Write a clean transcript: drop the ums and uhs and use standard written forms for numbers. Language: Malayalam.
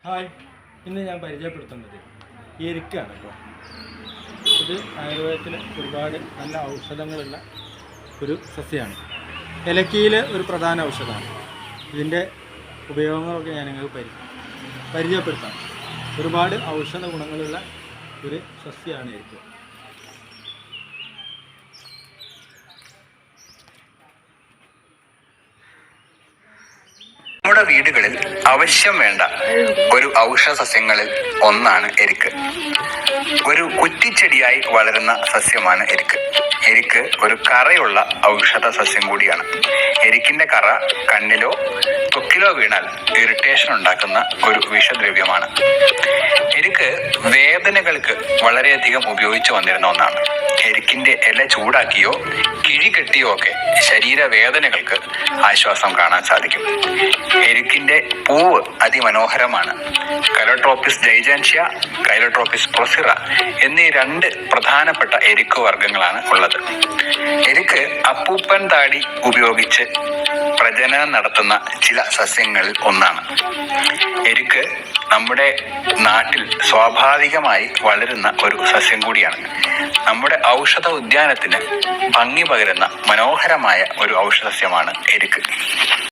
ഹായ്, ഇന്ന് ഞാൻ പരിചയപ്പെടുത്തുന്നത് എരിക്കാണ് കേട്ടോ. ഇത് ആയുർവേദത്തിൽ ഒരുപാട് നല്ല ഔഷധങ്ങളുള്ള ഒരു സസ്യമാണ്. ഇലക്കിയിലെ ഒരു പ്രധാന ഔഷധമാണ്. ഇതിൻ്റെ ഉപയോഗങ്ങളൊക്കെ ഞാൻ നിങ്ങൾക്ക് പരിചയപ്പെടുത്താം. ഒരുപാട് ഔഷധ ഗുണങ്ങളുള്ള ഒരു സസ്യമാണ് എരിക്ക. നമ്മുടെ വീടുകളിൽ ആവശ്യം വേണ്ട ഒരു ഔഷധ സസ്യങ്ങളിൽ ഒന്നാണ് എരിക്ക്. ഒരു കുറ്റിച്ചെടിയായി വളരുന്ന സസ്യമാണ് എരിക്ക്. എരിക്ക് ഒരു കറയുള്ള ഔഷധ സസ്യം കൂടിയാണ്. എരിക്കിന്റെ കറ കണ്ണിലോ ത്വക്കിലോ വീണാൽ ഇറിറ്റേഷൻ ഉണ്ടാക്കുന്ന ഒരു വിഷദ്രവ്യമാണ്. എരിക്ക് വേദനകൾക്ക് വളരെയധികം ഉപയോഗിച്ചു വന്നിരുന്ന ഒന്നാണ്. എരിക്കിന്റെ ഇല ചൂടാക്കിയോ കിഴി കെട്ടിയോ ഒക്കെ ശരീരവേദനകൾക്ക് ആശ്വാസം കാണാൻ സാധിക്കും. എരിക്കിന്റെ പൂവ് അതിമനോഹരമാണ്. കൈലോട്രോപ്പിസ് ജൈജാൻഷ്യ, കൈലോട്രോപ്പിസ് പ്രൊസിറ എന്നീ രണ്ട് പ്രധാനപ്പെട്ട എരിക്ക് വർഗ്ഗങ്ങളാണ് ഉള്ളത്. എരിക്ക് അപ്പൂപ്പൻ താടി ഉപയോഗിച്ച് പ്രജനനം നടത്തുന്ന ചില സസ്യങ്ങളിൽ ഒന്നാണ്. എരിക്ക് നമ്മുടെ നാട്ടിൽ സ്വാഭാവികമായി വളരുന്ന ഒരു സസ്യം കൂടിയാണ്. നമ്മുടെ ഔഷധ ഉദ്യാനത്തിന് ഭംഗി പകരുന്ന മനോഹരമായ ഒരു ഔഷധ സസ്യമാണ് എരിക്ക്.